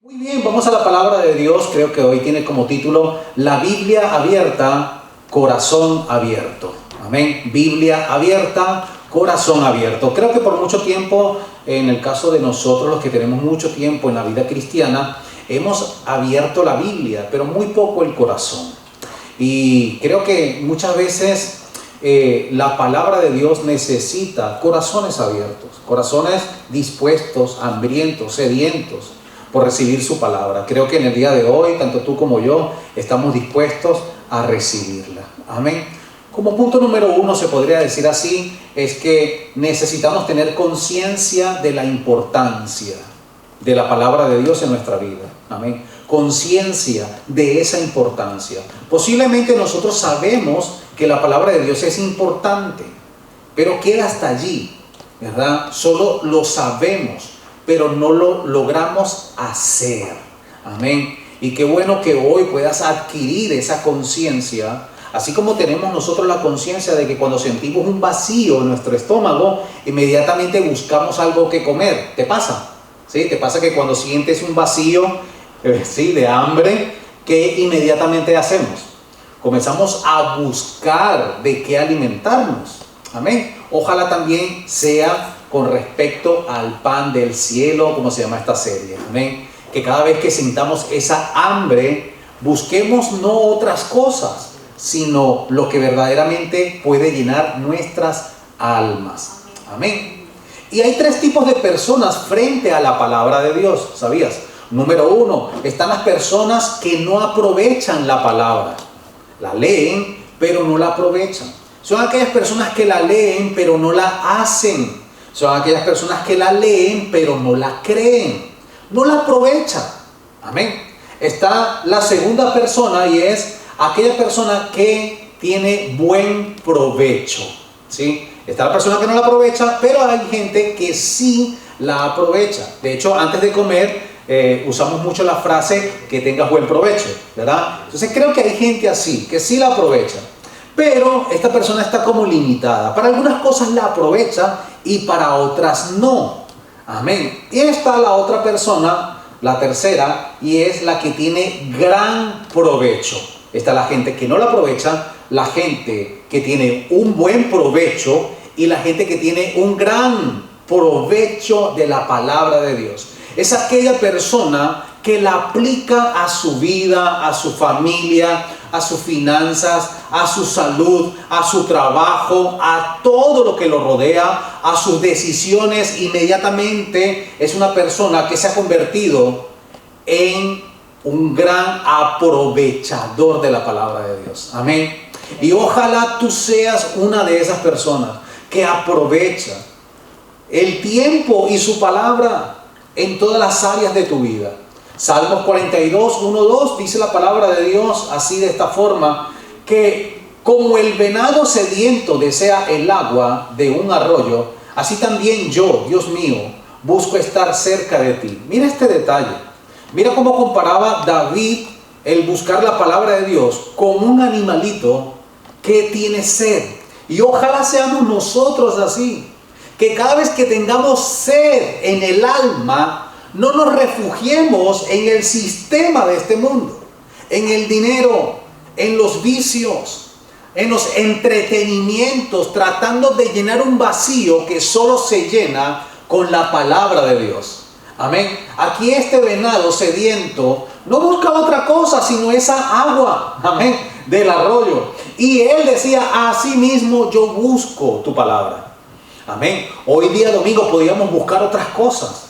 Muy bien, vamos a la palabra de Dios. Creo que hoy tiene como título La Biblia abierta, corazón abierto. Amén. Biblia abierta, corazón abierto. Creo que por mucho tiempo, en el caso de nosotros, los que tenemos mucho tiempo en la vida cristiana, hemos abierto la Biblia, pero muy poco el corazón. Y creo que muchas veces la palabra de Dios necesita corazones abiertos, corazones dispuestos, hambrientos, sedientos por recibir su palabra. Creo que en el día de hoy, tanto tú como yo, estamos dispuestos a recibirla. Amén. Como punto número uno, se podría decir así, es que necesitamos tener conciencia de la importancia de la palabra de Dios en nuestra vida. Amén. Conciencia de esa importancia. Posiblemente nosotros sabemos que la palabra de Dios es importante, pero queda hasta allí, ¿verdad? Solo lo sabemos, pero no lo logramos hacer. Amén. Y qué bueno que hoy puedas adquirir esa conciencia, así como tenemos nosotros la conciencia de que cuando sentimos un vacío en nuestro estómago, inmediatamente buscamos algo que comer. ¿Te pasa? ¿Sí? ¿Te pasa que cuando sientes un vacío, sí, de hambre, qué inmediatamente hacemos? Comenzamos a buscar de qué alimentarnos. Amén. Ojalá también sea con respecto al pan del cielo, como se llama esta serie. Amén. Que cada vez que sintamos esa hambre, busquemos no otras cosas, sino lo que verdaderamente puede llenar nuestras almas. Amén. Y hay tres tipos de personas frente a la palabra de Dios, ¿sabías? Número uno, están las personas que no aprovechan la palabra. La leen, pero no la aprovechan. Son aquellas personas que la leen, pero no la hacen. Son aquellas personas que la leen, pero no la creen. No la aprovechan. Amén. Está la segunda persona y es aquella persona que tiene buen provecho. ¿Sí? Está la persona que no la aprovecha, pero hay gente que sí la aprovecha. De hecho, antes de comer, usamos mucho la frase que tengas buen provecho, ¿verdad? Entonces creo que hay gente así, que sí la aprovecha. Pero esta persona está como limitada. Para algunas cosas la aprovecha y para otras no. Amén. Y está la otra persona, la tercera, y es la que tiene gran provecho. Está la gente que no la aprovecha, la gente que tiene un buen provecho y la gente que tiene un gran provecho de la palabra de Dios. Es aquella persona que la aplica a su vida, a su familia, a sus finanzas, a su salud, a su trabajo, a todo lo que lo rodea, a sus decisiones. Inmediatamente es una persona que se ha convertido en un gran aprovechador de la palabra de Dios. Amén. Y ojalá tú seas una de esas personas que aprovecha el tiempo y su palabra en todas las áreas de tu vida. Salmos 42, 1, 2 dice la palabra de Dios así, de esta forma, que como el venado sediento desea el agua de un arroyo, así también yo, Dios mío, busco estar cerca de ti. Mira este detalle. Mira cómo comparaba David el buscar la palabra de Dios con un animalito que tiene sed. Y ojalá seamos nosotros así, que cada vez que tengamos sed en el alma, no nos refugiemos en el sistema de este mundo, en el dinero, en los vicios, en los entretenimientos, tratando de llenar un vacío que solo se llena con la palabra de Dios. Amén. Aquí este venado sediento no buscaba otra cosa sino esa agua, amén, del arroyo. Y él decía, así mismo yo busco tu palabra. Amén. Hoy día domingo podíamos buscar otras cosas,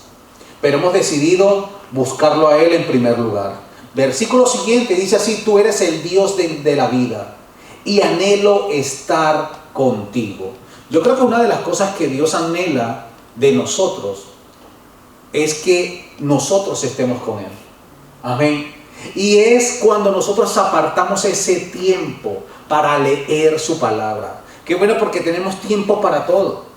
pero hemos decidido buscarlo a Él en primer lugar. Versículo siguiente dice así: tú eres el Dios de la vida y anhelo estar contigo. Yo creo que una de las cosas que Dios anhela de nosotros es que nosotros estemos con Él. Amén. Y es cuando nosotros apartamos ese tiempo para leer su palabra. Qué bueno, porque tenemos tiempo para todo.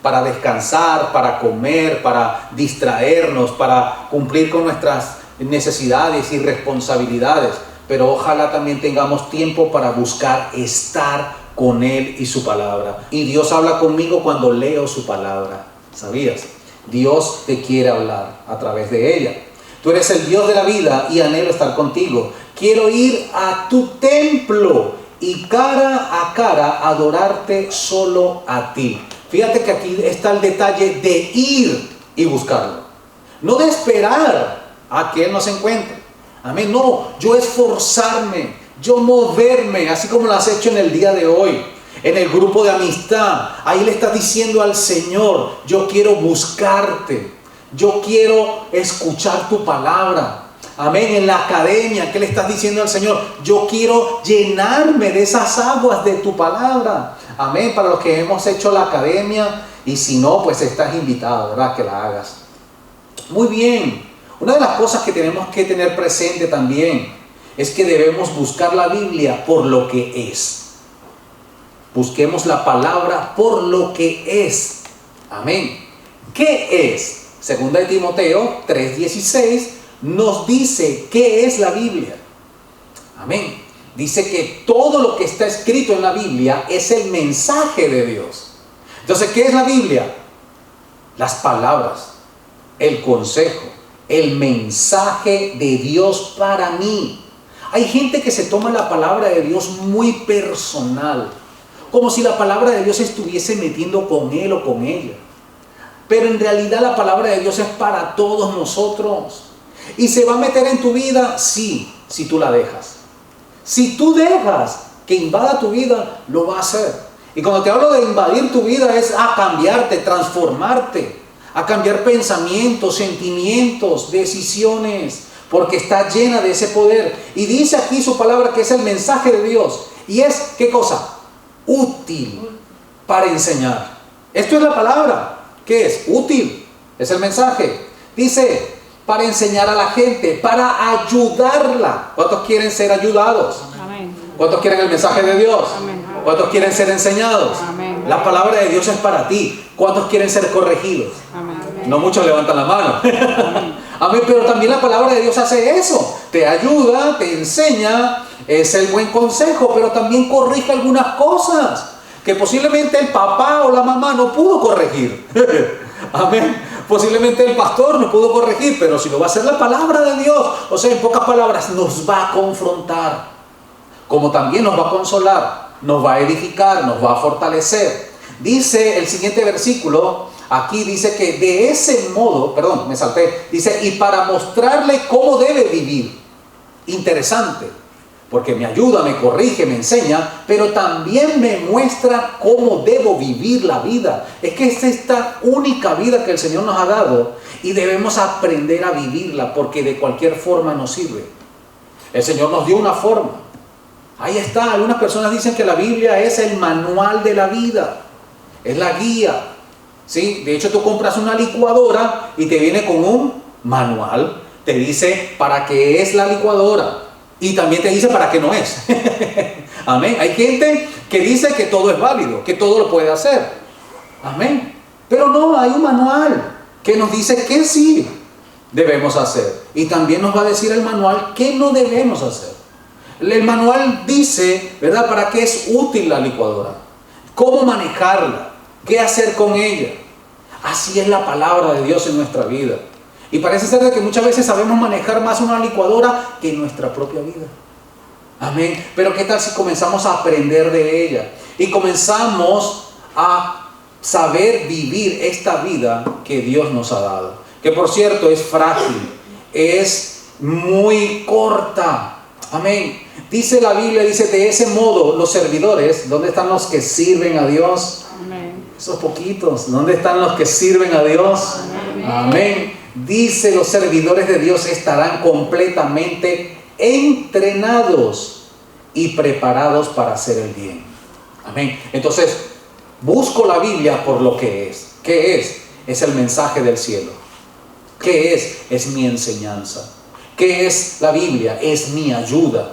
Para descansar, para comer, para distraernos, para cumplir con nuestras necesidades y responsabilidades. Pero ojalá también tengamos tiempo para buscar estar con Él y su palabra. Y Dios habla conmigo cuando leo su palabra. ¿Sabías? Dios te quiere hablar a través de ella. Tú eres el Dios de la vida y anhelo estar contigo. Quiero ir a tu templo y cara a cara adorarte solo a ti. Fíjate que aquí está el detalle de ir y buscarlo. No de esperar a que Él nos encuentre. Amén. No, yo esforzarme, yo moverme, así como lo has hecho en el día de hoy. En el grupo de amistad, ahí le estás diciendo al Señor, yo quiero buscarte, yo quiero escuchar tu palabra. Amén. En la academia, ¿qué le estás diciendo al Señor? Yo quiero llenarme de esas aguas de tu palabra. Amén. Para los que hemos hecho la academia, y si no, pues estás invitado, ¿verdad? Que la hagas. Muy bien. Una de las cosas que tenemos que tener presente también es que debemos buscar la Biblia por lo que es. Busquemos la palabra por lo que es. Amén. ¿Qué es? Segunda de Timoteo 3:16 nos dice qué es la Biblia. Amén. Dice que todo lo que está escrito en la Biblia es el mensaje de Dios. Entonces, ¿qué es la Biblia? Las palabras, el consejo, el mensaje de Dios para mí. Hay gente que se toma la palabra de Dios muy personal, como si la palabra de Dios estuviese metiendo con él o con ella. Pero en realidad la palabra de Dios es para todos nosotros. ¿Y se va a meter en tu vida? Sí, si tú la dejas. Si tú dejas que invada tu vida, lo va a hacer. Y cuando te hablo de invadir tu vida es a cambiarte, transformarte, a cambiar pensamientos, sentimientos, decisiones, porque está llena de ese poder. Y dice aquí su palabra que es el mensaje de Dios. Y es, ¿qué cosa? Útil para enseñar. Esto es la palabra. ¿Qué es? Útil. Es el mensaje. Dice, para enseñar a la gente, para ayudarla. ¿Cuántos quieren ser ayudados? Amén. ¿Cuántos quieren el mensaje de Dios? Amén. ¿Cuántos quieren ser enseñados? Amén. La palabra de Dios es para ti. ¿Cuántos quieren ser corregidos? Amén. No muchos levantan la mano. Amén. Pero también la palabra de Dios hace eso. Te ayuda, te enseña, es el buen consejo, pero también corrige algunas cosas que posiblemente el papá o la mamá no pudo corregir. Amén. Posiblemente el pastor no pudo corregir, pero si lo va a hacer la palabra de Dios, o sea, en pocas palabras, nos va a confrontar, como también nos va a consolar, nos va a edificar, nos va a fortalecer. Dice el siguiente versículo, aquí dice que de ese modo, perdón, me salté, dice, y para mostrarle cómo debe vivir. Interesante, porque me ayuda, me corrige, me enseña, pero también me muestra cómo debo vivir la vida. Es que es esta única vida que el Señor nos ha dado y debemos aprender a vivirla, porque de cualquier forma nos sirve. El Señor nos dio una forma. Ahí está, algunas personas dicen que la Biblia es el manual de la vida, es la guía. ¿Sí? De hecho, tú compras una licuadora y te viene con un manual, te dice para qué es la licuadora. Y también te dice para qué no es. Amén. Hay gente que dice que todo es válido, que todo lo puede hacer. Amén. Pero no, hay un manual que nos dice que sí debemos hacer. Y también nos va a decir el manual que no debemos hacer. El manual dice, ¿verdad?, para qué es útil la licuadora, cómo manejarla, qué hacer con ella. Así es la palabra de Dios en nuestra vida. Y parece ser de que muchas veces sabemos manejar más una licuadora que nuestra propia vida. Amén. Pero ¿qué tal si comenzamos a aprender de ella? Y comenzamos a saber vivir esta vida que Dios nos ha dado. Que por cierto es frágil, es muy corta. Amén. Dice la Biblia, dice, de ese modo los servidores, ¿dónde están los que sirven a Dios? Amén. Esos poquitos, ¿dónde están los que sirven a Dios? Amén. Amén. Dice, los servidores de Dios estarán completamente entrenados y preparados para hacer el bien. Amén. Entonces, busco la Biblia por lo que es. ¿Qué es? Es el mensaje del cielo. ¿Qué es? Es mi enseñanza. ¿Qué es la Biblia? Es mi ayuda.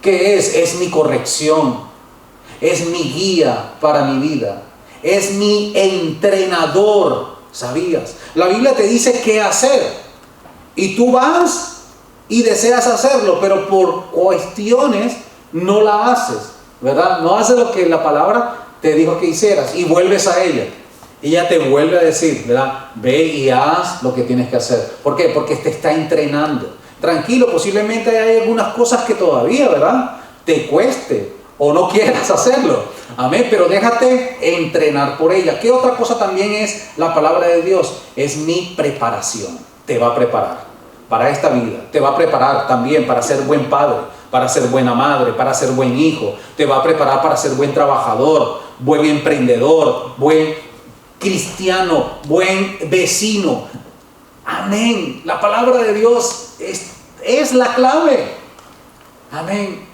¿Qué es? Es mi corrección. Es mi guía para mi vida. Es mi entrenador. ¿Sabías? La Biblia te dice qué hacer. Y tú vas y deseas hacerlo, pero por cuestiones no la haces, ¿verdad? No haces lo que la palabra te dijo que hicieras y vuelves a ella. Y ella te vuelve a decir, ¿verdad? Ve y haz lo que tienes que hacer. ¿Por qué? Porque te está entrenando. Tranquilo, posiblemente hay algunas cosas que todavía, ¿verdad?, te cueste o no quieras hacerlo. Amén, pero déjate entrenar por ella. ¿Qué otra cosa también es la palabra de Dios? Es mi preparación. Te va a preparar para esta vida. Te va a preparar también para ser buen padre, para ser buena madre, para ser buen hijo. Te va a preparar para ser buen trabajador, buen emprendedor, buen cristiano, buen vecino. Amén. La palabra de Dios es la clave. Amén.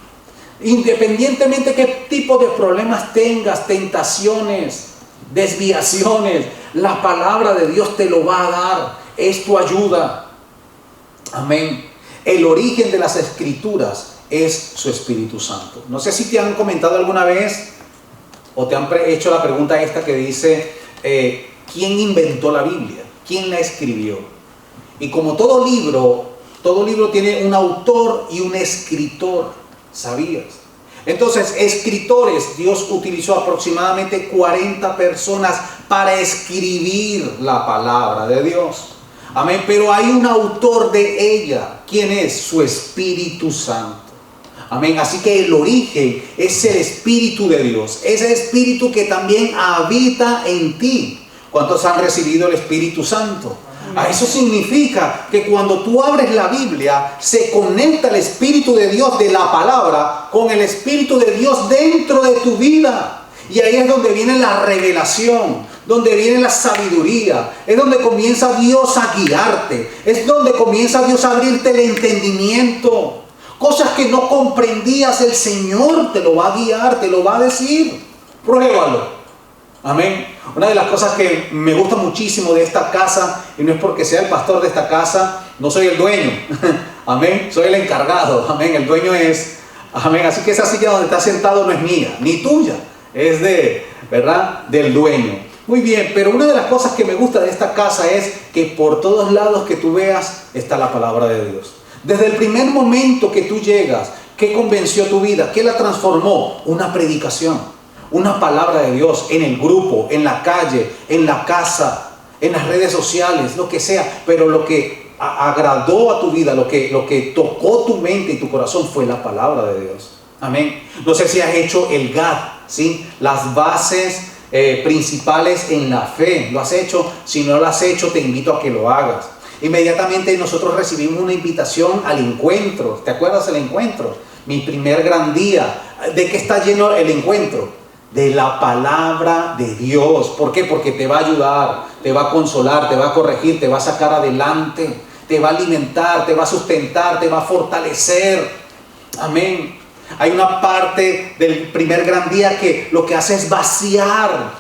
Independientemente qué tipo de problemas tengas, tentaciones, desviaciones, la palabra de Dios te lo va a dar. Es tu ayuda. Amén. El origen de las Escrituras es su Espíritu Santo. No sé si te han comentado alguna vez o te han hecho la pregunta esta que dice, ¿quién inventó la Biblia? ¿Quién la escribió? Y como todo libro tiene un autor y un escritor. ¿Sabías? Entonces, escritores, Dios utilizó aproximadamente 40 personas para escribir la palabra de Dios. Amén. Pero hay un autor de ella. ¿Quién es? Su Espíritu Santo. Amén. Así que el origen es el Espíritu de Dios. Ese Espíritu que también habita en ti. ¿Cuántos han recibido el Espíritu Santo? Eso significa que cuando tú abres la Biblia, se conecta el Espíritu de Dios de la palabra con el Espíritu de Dios dentro de tu vida. Y ahí es donde viene la revelación, donde viene la sabiduría, es donde comienza Dios a guiarte, es donde comienza Dios a abrirte el entendimiento. Cosas que no comprendías, el Señor te lo va a guiar, te lo va a decir. Pruébalo. Amén. Una de las cosas que me gusta muchísimo de esta casa, y no es porque sea el pastor de esta casa, no soy el dueño. Amén. Soy el encargado. Amén. El dueño es. Amén. Así que esa silla donde estás sentado no es mía, ni tuya. Es ¿verdad? Del dueño. Muy bien, pero una de las cosas que me gusta de esta casa es que por todos lados que tú veas está la palabra de Dios. Desde el primer momento que tú llegas, ¿qué convenció tu vida? ¿Qué la transformó? Una predicación. Una palabra de Dios en el grupo, en la calle, en la casa, en las redes sociales, lo que sea. Pero lo que agradó a tu vida, lo que tocó tu mente y tu corazón fue la palabra de Dios. Amén. No sé si has hecho el GAD, ¿sí? Las bases principales en la fe. ¿Lo has hecho? Si no lo has hecho, te invito a que lo hagas. Inmediatamente nosotros recibimos una invitación al encuentro. ¿Te acuerdas del encuentro? Mi primer gran día. ¿De qué está lleno el encuentro? De la palabra de Dios. ¿Por qué? Porque te va a ayudar, te va a consolar, te va a corregir, te va a sacar adelante, te va a alimentar, te va a sustentar, te va a fortalecer. Amén. Hay una parte del primer gran día que lo que hace es vaciar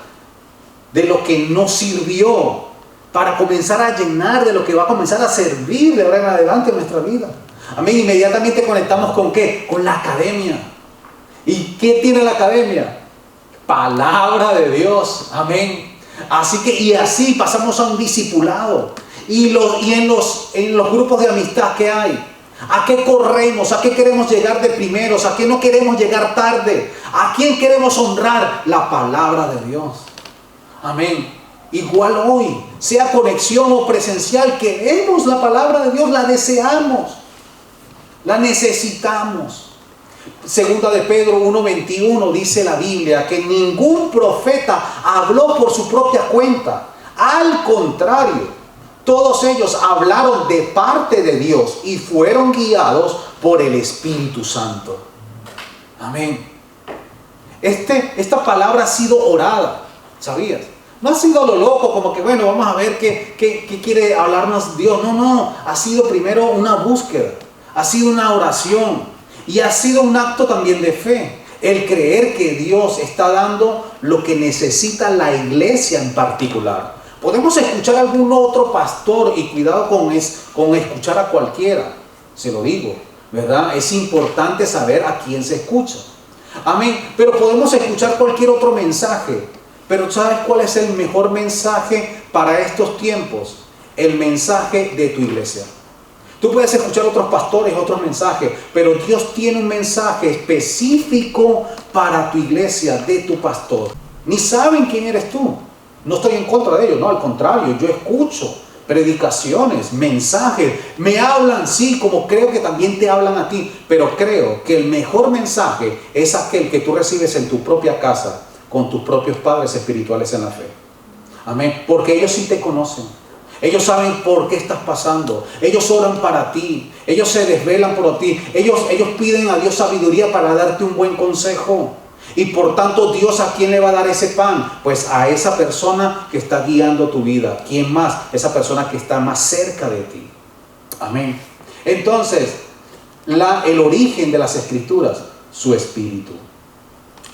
de lo que no sirvió para comenzar a llenar de lo que va a comenzar a servir de ahora en adelante en nuestra vida. Amén. Inmediatamente conectamos ¿con qué? Con la academia. ¿Y qué tiene la academia? Palabra de Dios. Amén. Y así pasamos a un discipulado. Y en los grupos de amistad que hay, ¿a qué corremos? ¿A qué queremos llegar de primeros? ¿A qué no queremos llegar tarde? ¿A quién queremos honrar? La palabra de Dios. Amén. Igual hoy, sea conexión o presencial, queremos la palabra de Dios, la deseamos, la necesitamos. Segunda de Pedro 1:21 dice la Biblia que ningún profeta habló por su propia cuenta. Al contrario, todos ellos hablaron de parte de Dios y fueron guiados por el Espíritu Santo. Amén. Esta palabra ha sido orada, ¿sabías? No ha sido lo loco, como que bueno, vamos a ver qué quiere hablarnos Dios. No, ha sido primero una búsqueda, ha sido una oración. Y ha sido un acto también de fe, el creer que Dios está dando lo que necesita la iglesia en particular. Podemos escuchar a algún otro pastor y cuidado con escuchar a cualquiera, se lo digo, ¿verdad? Es importante saber a quién se escucha. Amén. Pero podemos escuchar cualquier otro mensaje. Pero ¿sabes cuál es el mejor mensaje para estos tiempos? El mensaje de tu iglesia. Tú puedes escuchar otros pastores, otros mensajes, pero Dios tiene un mensaje específico para tu iglesia, de tu pastor. Ni saben quién eres tú. No estoy en contra de ello, no, al contrario, yo escucho predicaciones, mensajes, me hablan, sí, como creo que también te hablan a ti, pero creo que el mejor mensaje es aquel que tú recibes en tu propia casa, con tus propios padres espirituales en la fe. Amén, porque ellos sí te conocen, ellos saben por qué estás pasando, ellos oran para ti, ellos se desvelan por ti, ellos piden a Dios sabiduría para darte un buen consejo. Y por tanto, Dios, ¿a quién le va a dar ese pan? Pues a esa persona que está guiando tu vida. ¿Quién más? Esa persona que está más cerca de ti. Amén. Entonces, el origen de las Escrituras, su espíritu.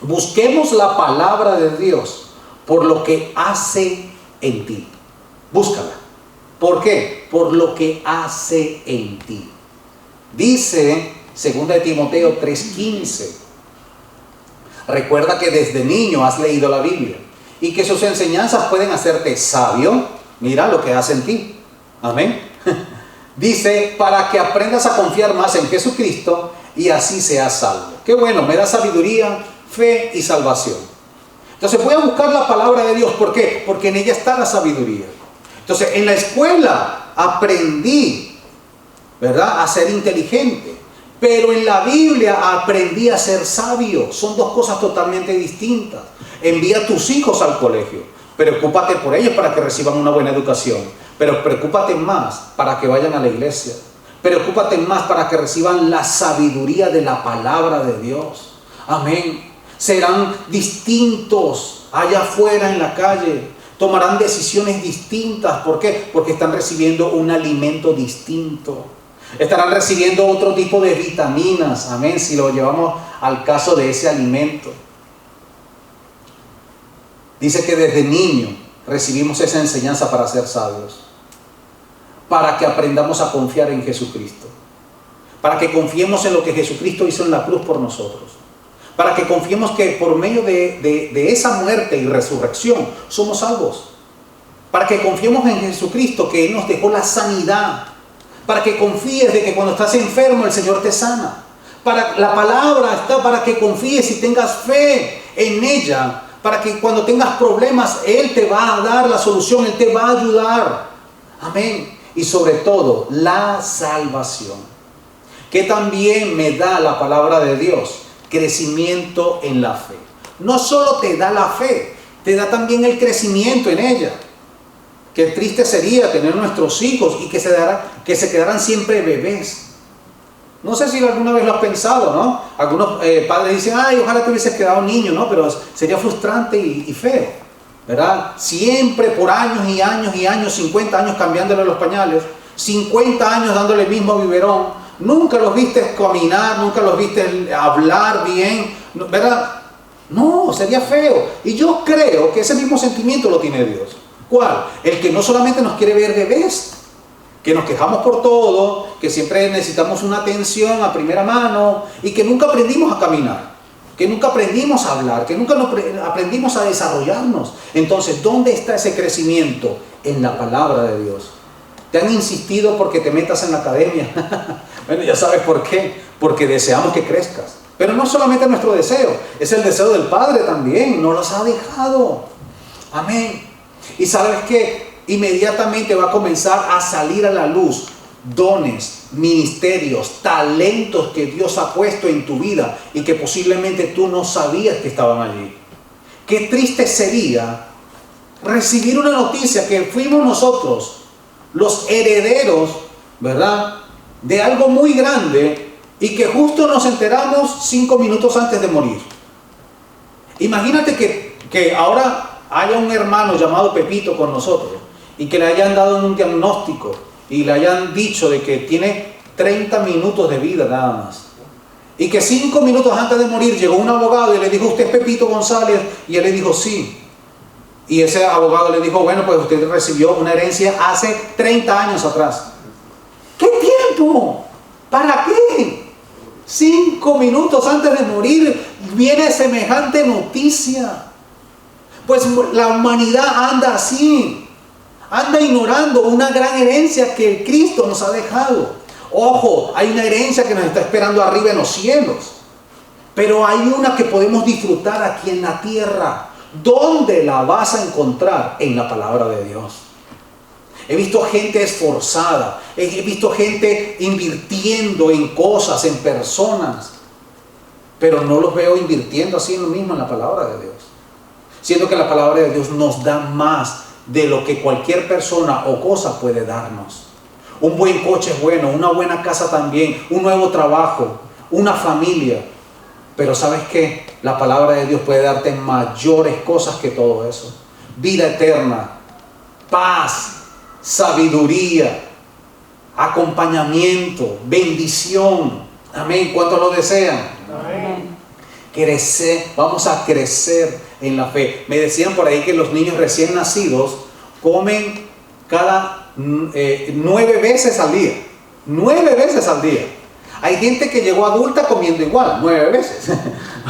Busquemos la palabra de Dios por lo que hace en ti. Búscala. ¿Por qué? Por lo que hace en ti. Dice 2 Timoteo 3:15. Recuerda que desde niño has leído la Biblia y que sus enseñanzas pueden hacerte sabio. Mira lo que hace en ti. Amén. Dice, para que aprendas a confiar más en Jesucristo y así seas salvo. Qué bueno, me da sabiduría, fe y salvación. Entonces voy a buscar la palabra de Dios. ¿Por qué? Porque en ella está la sabiduría. Entonces en la escuela aprendí, ¿verdad?, a ser inteligente. Pero en la Biblia aprendí a ser sabio. Son dos cosas totalmente distintas. Envía a tus hijos al colegio. Preocúpate por ellos para que reciban una buena educación. Pero preocúpate más para que vayan a la iglesia. Preocúpate más para que reciban la sabiduría de la palabra de Dios. Amén. Serán distintos allá afuera en la calle. Tomarán decisiones distintas. ¿Por qué? Porque están recibiendo un alimento distinto. Estarán recibiendo otro tipo de vitaminas, amén, si lo llevamos al caso de ese alimento. Dice que desde niño recibimos esa enseñanza para ser sabios, para que aprendamos a confiar en Jesucristo, para que confiemos en lo que Jesucristo hizo en la cruz por nosotros, para que confiemos que por medio de esa muerte y resurrección somos salvos, para que confiemos en Jesucristo, que Él nos dejó la sanidad, para que confíes de que cuando estás enfermo el Señor te sana. La palabra está para que confíes y tengas fe en ella, para que cuando tengas problemas Él te va a dar la solución, Él te va a ayudar. Amén. Y sobre todo, la salvación, que también me da la palabra de Dios, crecimiento en la fe. No solo te da la fe, te da también el crecimiento en ella. Qué triste sería tener nuestros hijos y que se quedaran siempre bebés. No sé si alguna vez lo has pensado, ¿no? Algunos padres dicen, ay, ojalá te hubieses quedado niño, ¿no? Pero sería frustrante y feo, ¿verdad? Siempre por años y años y años, 50 años cambiándole los pañales, 50 años dándole el mismo biberón. Nunca los viste caminar, nunca los viste hablar bien, ¿verdad? No, sería feo. Y yo creo que ese mismo sentimiento lo tiene Dios. ¿Cuál? El que no solamente nos quiere ver bebés, que nos quejamos por todo, que siempre necesitamos una atención a primera mano y que nunca aprendimos a caminar, que nunca aprendimos a hablar, que nunca aprendimos a desarrollarnos. Entonces, ¿dónde está ese crecimiento? En la palabra de Dios. ¿Te han insistido porque te metas en la academia? Bueno, ya sabes por qué. Porque deseamos que crezcas. Pero no solamente nuestro deseo, es el deseo del Padre también. No los ha dejado. Amén. Y sabes que inmediatamente va a comenzar a salir a la luz dones, ministerios, talentos que Dios ha puesto en tu vida y que posiblemente tú no sabías que estaban allí. Qué triste sería recibir una noticia que fuimos nosotros los herederos, ¿verdad?, de algo muy grande y que justo nos enteramos 5 minutos antes de morir. Imagínate que ahora haya un hermano llamado Pepito con nosotros y que le hayan dado un diagnóstico y le hayan dicho de que tiene 30 minutos de vida nada más. Y que 5 minutos antes de morir llegó un abogado y le dijo, ¿usted es Pepito González? Y él le dijo, sí. Y ese abogado le dijo, bueno, pues usted recibió una herencia hace 30 años atrás. ¿Qué tiempo? ¿Para qué? 5 minutos antes de morir viene semejante noticia. Pues la humanidad anda así, anda ignorando una gran herencia que Cristo nos ha dejado. Ojo, hay una herencia que nos está esperando arriba en los cielos, pero hay una que podemos disfrutar aquí en la tierra. ¿Dónde la vas a encontrar? En la palabra de Dios. He visto gente esforzada, he visto gente invirtiendo en cosas, en personas, pero no los veo invirtiendo así en lo mismo en la palabra de Dios. Siendo que la palabra de Dios nos da más de lo que cualquier persona o cosa puede darnos. Un buen coche es bueno, una buena casa también, un nuevo trabajo, una familia. Pero ¿sabes qué? La palabra de Dios puede darte mayores cosas que todo eso. Vida eterna, paz, sabiduría, acompañamiento, bendición. Amén. ¿Cuántos lo desean? Amén. Crecer, vamos a crecer en la fe. Me decían por ahí que los niños recién nacidos comen cada 9 veces al día. 9 veces al día. Hay gente que llegó adulta comiendo igual, 9 veces.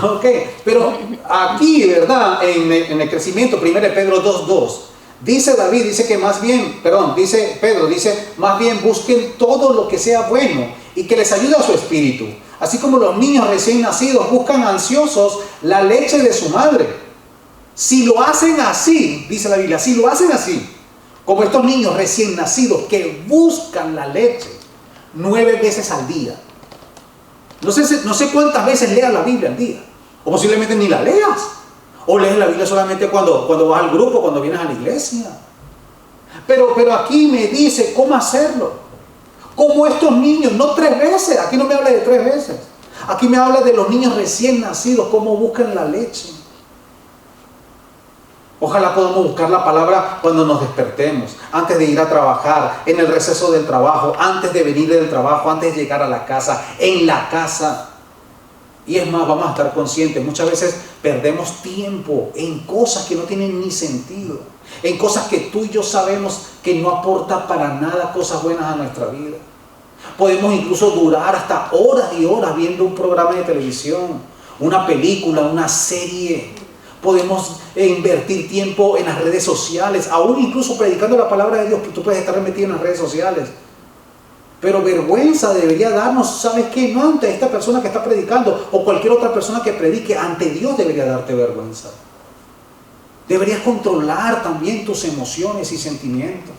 Ok, pero aquí, ¿verdad? En el crecimiento, 1 Pedro 2:2. Dice David, dice Pedro, más bien busquen todo lo que sea bueno y que les ayude a su espíritu. Así como los niños recién nacidos buscan ansiosos la leche de su madre. Si lo hacen así, dice la Biblia, si lo hacen así, como estos niños recién nacidos que buscan la leche 9 veces al día. No sé cuántas veces leas la Biblia al día, o posiblemente ni la leas. O lees la Biblia solamente cuando vas al grupo, cuando vienes a la iglesia. Pero aquí me dice cómo hacerlo. Como estos niños, no 3 veces. Aquí no me habla de 3 veces. Aquí me habla de los niños recién nacidos, cómo buscan la leche. Ojalá podamos buscar la palabra cuando nos despertemos, antes de ir a trabajar, en el receso del trabajo, antes de venir del trabajo, antes de llegar a la casa, en la casa. Y es más, vamos a estar conscientes, muchas veces perdemos tiempo en cosas que no tienen ni sentido, en cosas que tú y yo sabemos que no aportan para nada cosas buenas a nuestra vida. Podemos incluso durar hasta horas y horas viendo un programa de televisión, una película, una serie. Podemos invertir tiempo en las redes sociales, aún incluso predicando la palabra de Dios, que tú puedes estar metido en las redes sociales. Pero vergüenza debería darnos, ¿sabes qué? No ante esta persona que está predicando o cualquier otra persona que predique, ante Dios debería darte vergüenza. Deberías controlar también tus emociones y sentimientos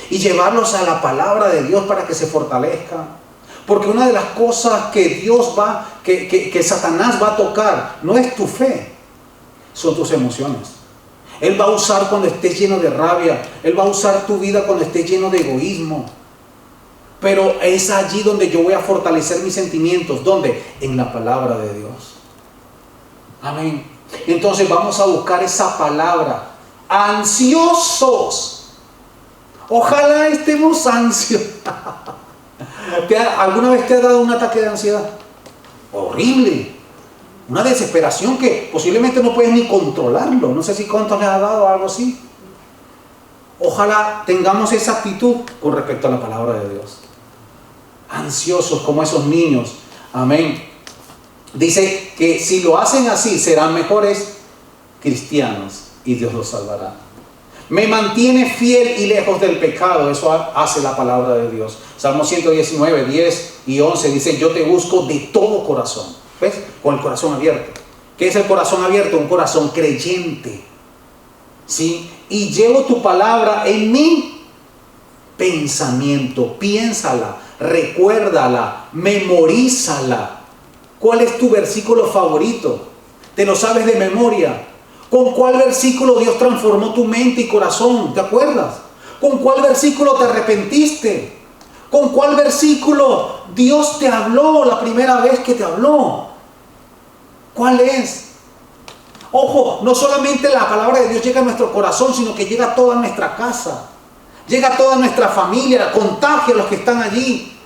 y llevarlos a la palabra de Dios para que se fortalezcan. Porque una de las cosas que que Satanás va a tocar no es tu fe, son tus emociones. Él va a usar cuando estés lleno de rabia, él va a usar tu vida cuando estés lleno de egoísmo. Pero es allí donde yo voy a fortalecer mis sentimientos. ¿Dónde? En la palabra de Dios. Amén. Entonces vamos a buscar esa palabra. Ansiosos. Ojalá estemos ansiosos. ¿Alguna vez te ha dado un ataque de ansiedad? Horrible. Una desesperación que posiblemente no puedes ni controlarlo. No sé si cuántos les ha dado algo así. Ojalá tengamos esa actitud con respecto a la palabra de Dios. Ansiosos como esos niños. Amén. Dice que si lo hacen así serán mejores cristianos y Dios los salvará. Me mantiene fiel y lejos del pecado. Eso hace la palabra de Dios. Salmo 119, 10 y 11 dice: yo te busco de todo corazón. ¿Ves? Con el corazón abierto. ¿Qué es el corazón abierto? Un corazón creyente. ¿Sí? Y llevo tu palabra en mi pensamiento. Piénsala, recuérdala, memorízala. ¿Cuál es tu versículo favorito? ¿Te lo sabes de memoria? ¿Con cuál versículo Dios transformó tu mente y corazón? ¿Te acuerdas? ¿Con cuál versículo te arrepentiste? ¿Con cuál versículo Dios te habló la primera vez que te habló? ¿Cuál es? Ojo, no solamente la palabra de Dios llega a nuestro corazón, sino que llega a toda nuestra casa. Llega a toda nuestra familia, contagia a los que están allí.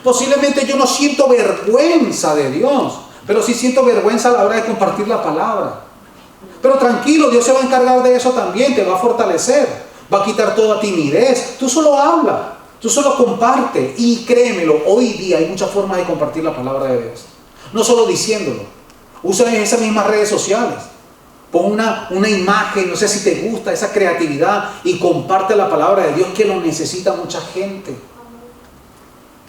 Posiblemente yo no siento vergüenza de Dios, pero sí siento vergüenza a la hora de compartir la palabra. Pero tranquilo, Dios se va a encargar de eso también, te va a fortalecer, va a quitar toda timidez. Tú solo habla, tú solo comparte. Y créemelo, hoy día hay muchas formas de compartir la palabra de Dios. No solo diciéndolo, usa esas mismas redes sociales. Pon una imagen, no sé si te gusta esa creatividad, y comparte la palabra de Dios, que lo necesita mucha gente.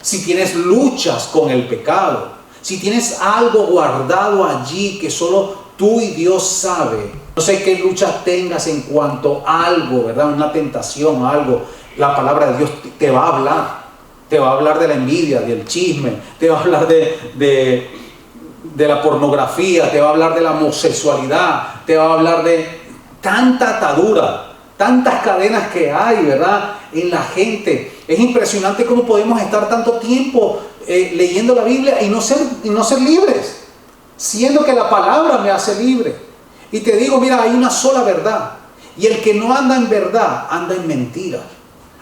Si tienes luchas con el pecado, si tienes algo guardado allí que solo tú y Dios sabe, No sé qué lucha tengas en cuanto a algo, ¿verdad? Una tentación, algo. La palabra de Dios te va a hablar. Te va a hablar de la envidia, del chisme. Te va a hablar de la pornografía. Te va a hablar de la homosexualidad. Te va a hablar de tanta atadura, tantas cadenas que hay, ¿verdad? En la gente. Es impresionante cómo podemos estar tanto tiempo leyendo la Biblia y no ser libres, siendo que la palabra me hace libre. Y te digo, mira, hay una sola verdad. Y el que no anda en verdad, anda en mentira,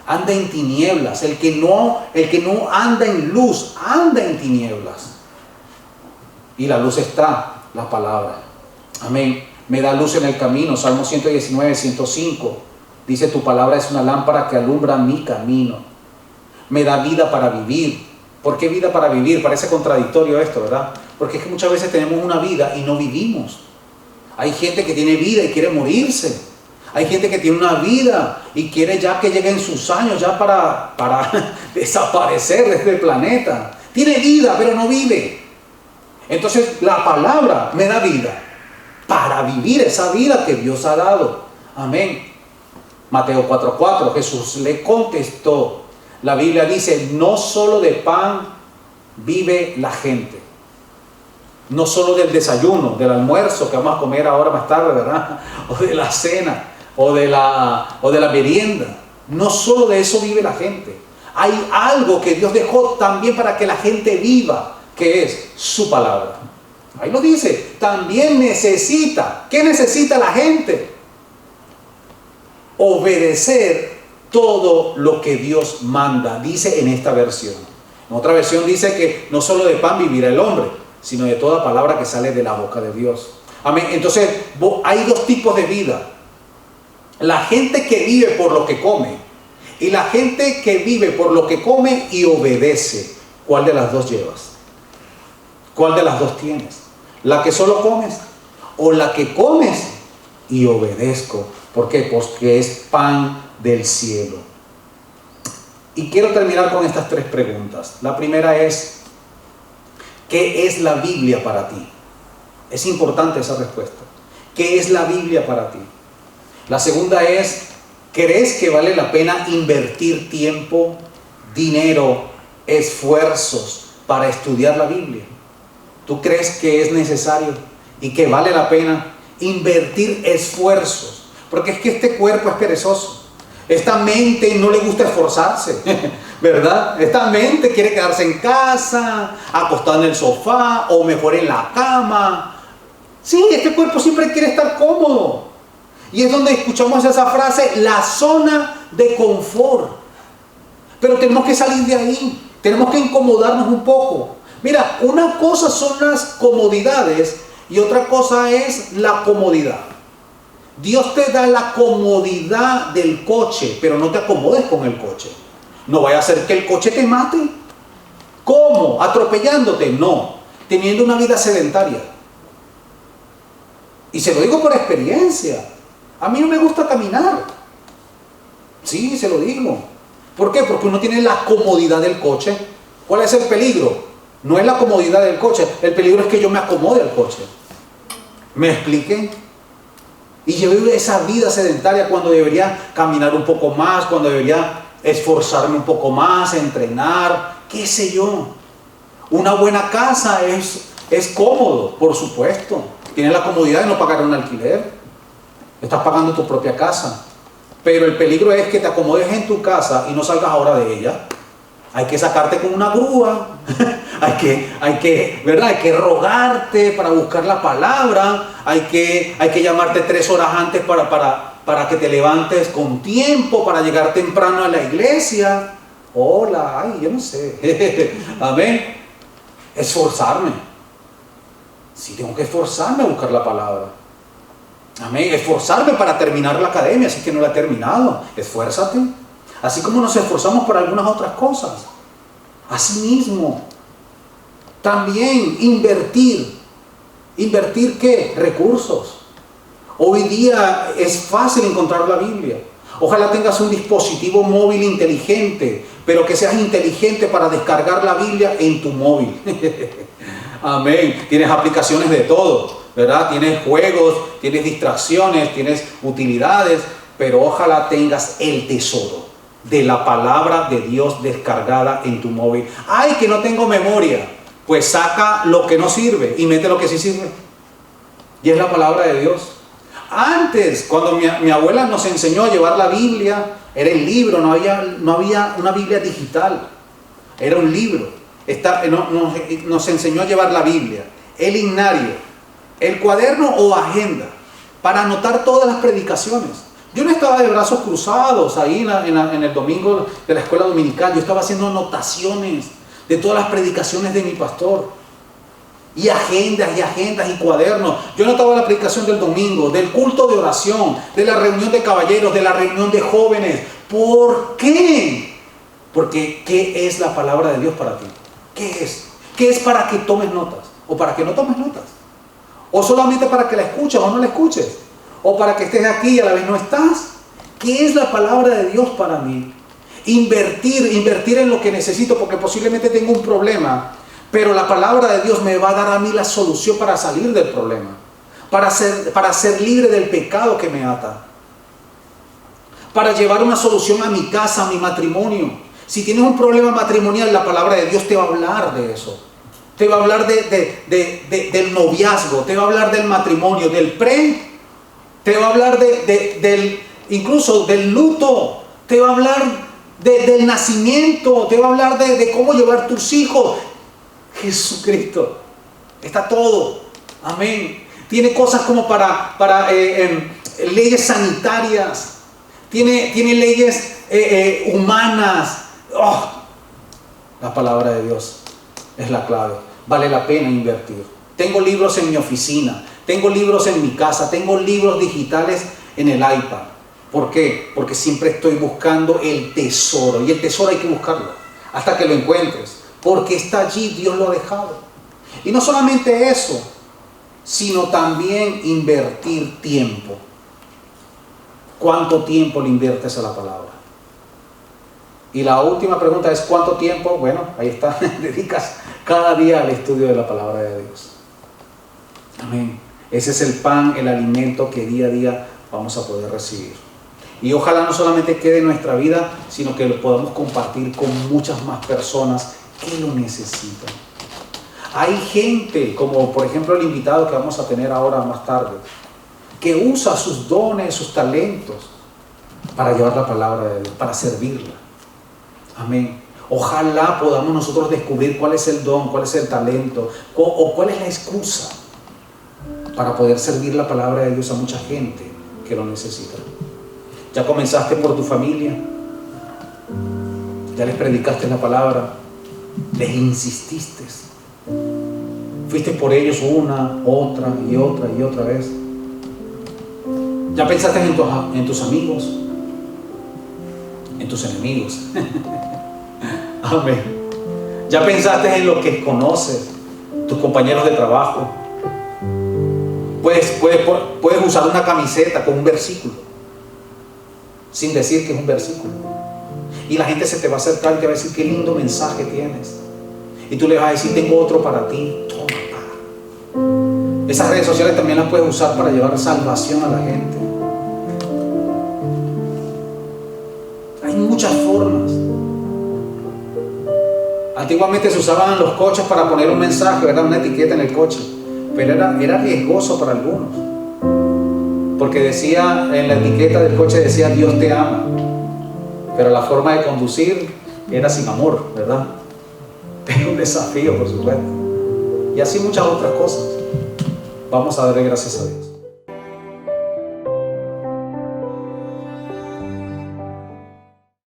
anda en tinieblas. El que no anda en luz, anda en tinieblas. Y la luz está, la palabra. Amén. Me da luz en el camino. Salmo 119, 105. Dice, tu palabra es una lámpara que alumbra mi camino. Me da vida para vivir. ¿Por qué vida para vivir? Parece contradictorio esto, ¿verdad? Porque es que muchas veces tenemos una vida y no vivimos. Hay gente que tiene vida y quiere morirse. Hay gente que tiene una vida y quiere ya que lleguen sus años ya para desaparecer de este planeta. Tiene vida, pero no vive. Entonces la palabra me da vida para vivir esa vida que Dios ha dado. Amén. Mateo 4:4, Jesús le contestó. La Biblia dice, no solo de pan vive la gente. No solo del desayuno, del almuerzo que vamos a comer ahora más tarde, ¿verdad? O de la cena, o de la merienda. No solo de eso vive la gente. Hay algo que Dios dejó también para que la gente viva, que es su palabra. Ahí lo dice, también necesita. ¿Qué necesita la gente? Obedecer todo lo que Dios manda, dice en esta versión. En otra versión dice que no solo de pan vivirá el hombre, sino de toda palabra que sale de la boca de Dios. Amén. Entonces, hay dos tipos de vida. La gente que vive por lo que come y la gente que vive por lo que come y obedece. ¿Cuál de las dos llevas? ¿Cuál de las dos tienes? ¿La que solo comes o la que comes y obedezco? ¿Por qué? Porque es pan del cielo. Y quiero terminar con estas tres preguntas. La primera es, ¿qué es la Biblia para ti? Es importante esa respuesta. ¿Qué es la Biblia para ti? La segunda es, ¿crees que vale la pena invertir tiempo, dinero, esfuerzos para estudiar la Biblia? ¿Tú crees que es necesario y que vale la pena invertir esfuerzos? Porque es que este cuerpo es perezoso. Esta mente no le gusta esforzarse, ¿verdad? Esta mente quiere quedarse en casa, acostada en el sofá o mejor en la cama. Sí, este cuerpo siempre quiere estar cómodo. Y es donde escuchamos esa frase, la zona de confort. Pero tenemos que salir de ahí, tenemos que incomodarnos un poco. Mira, una cosa son las comodidades y otra cosa es la comodidad. Dios te da la comodidad del coche, pero no te acomodes con el coche. No vaya a ser que el coche te mate. ¿Cómo? ¿Atropellándote? No. Teniendo una vida sedentaria. Y se lo digo por experiencia. A mí no me gusta caminar. Sí, se lo digo. ¿Por qué? Porque uno tiene la comodidad del coche. ¿Cuál es el peligro? No es la comodidad del coche. El peligro es que yo me acomode al coche. ¿Me expliqué? Y llevo esa vida sedentaria cuando debería caminar un poco más, cuando debería esforzarme un poco más, entrenar, qué sé yo. Una buena casa es cómodo, por supuesto. Tienes la comodidad de no pagar un alquiler. Estás pagando tu propia casa. Pero el peligro es que te acomodes en tu casa y no salgas ahora de ella. Hay que sacarte con una grúa. hay que rogarte para buscar la palabra. Hay que llamarte 3 horas antes para que te levantes con tiempo, para llegar temprano a la iglesia. Hola, ay, yo no sé. Amén. Esforzarme. Sí, tengo que esforzarme a buscar la palabra. Amén. Esforzarme para terminar la academia, así que no la he terminado. Esfuérzate. Así como nos esforzamos por algunas otras cosas. Asimismo, también invertir. ¿Invertir qué? Recursos. Hoy día es fácil encontrar la Biblia. Ojalá tengas un dispositivo móvil inteligente, pero que seas inteligente para descargar la Biblia en tu móvil. Amén. Tienes aplicaciones de todo, ¿verdad? Tienes juegos, tienes distracciones, tienes utilidades, pero ojalá tengas el tesoro de la palabra de Dios descargada en tu móvil. ¡Ay, que no tengo memoria! Pues saca lo que no sirve y mete lo que sí sirve. Y es la palabra de Dios. Antes, cuando mi abuela nos enseñó a llevar la Biblia, era el libro, no había una Biblia digital. Era un libro. Nos enseñó a llevar la Biblia, el himnario, el cuaderno o agenda, para anotar todas las predicaciones. Yo no estaba de brazos cruzados ahí en el domingo de la escuela dominical. Yo estaba haciendo anotaciones de todas las predicaciones de mi pastor. Y agendas y cuadernos. Yo anotaba la predicación del domingo, del culto de oración, de la reunión de caballeros, de la reunión de jóvenes. ¿Por qué? Porque ¿qué es la palabra de Dios para ti? ¿Qué es? ¿Qué es para que tomes notas? ¿O para que no tomes notas? ¿O solamente para que la escuches o no la escuches? ¿O para que estés aquí y a la vez no estás? ¿Qué es la palabra de Dios para mí? Invertir en lo que necesito, porque posiblemente tengo un problema, pero la palabra de Dios me va a dar a mí la solución para salir del problema, para ser libre del pecado que me ata, para llevar una solución a mi casa, a mi matrimonio. Si tienes un problema matrimonial, la palabra de Dios te va a hablar de eso. Te va a hablar del noviazgo, te va a hablar del matrimonio, te va a hablar incluso del luto, te va a hablar del nacimiento, te va a hablar de cómo llevar tus hijos. Jesucristo, está todo, amén. Tiene cosas como para leyes sanitarias, tiene leyes humanas. La palabra de Dios es la clave. Vale la pena invertir. Tengo libros en mi oficina, tengo libros en mi casa, tengo libros digitales en el iPad. ¿Por qué? Porque siempre estoy buscando el tesoro, y el tesoro hay que buscarlo hasta que lo encuentres, porque está allí, Dios lo ha dejado. Y no solamente eso, sino también invertir tiempo. ¿Cuánto tiempo le inviertes a la palabra? Y la última pregunta es, ¿cuánto tiempo? Bueno, ahí está, dedicas cada día al estudio de la palabra de Dios. Amén. Ese es el pan, el alimento que día a día vamos a poder recibir. Y ojalá no solamente quede en nuestra vida, sino que lo podamos compartir con muchas más personas que lo necesitan. Hay gente, como por ejemplo el invitado que vamos a tener ahora más tarde, que usa sus dones, sus talentos para llevar la palabra de Dios, para servirla. Amén. Ojalá podamos nosotros descubrir cuál es el don, cuál es el talento, o cuál es la excusa para poder servir la palabra de Dios a mucha gente que lo necesita. Ya comenzaste por tu familia, ya les predicaste la palabra, les insististe, fuiste por ellos una, otra y otra vez. Ya pensaste en tus amigos, en tus enemigos. Amén. Ya pensaste en lo que conoces, tus compañeros de trabajo. Puedes usar una camiseta con un versículo, sin decir que es un versículo. Y la gente se te va a acercar y te va a decir, qué lindo mensaje tienes. Y tú le vas a decir, tengo otro para ti. Toma. Esas redes sociales también las puedes usar para llevar salvación a la gente. Hay muchas formas. Antiguamente se usaban los coches para poner un mensaje, ¿verdad? Una etiqueta en el coche. Pero era riesgoso para algunos. Porque decía, en la etiqueta del coche decía, Dios te ama. Pero la forma de conducir era sin amor, ¿verdad? Era un desafío, por supuesto. Y así muchas otras cosas. Vamos a darle gracias a Dios.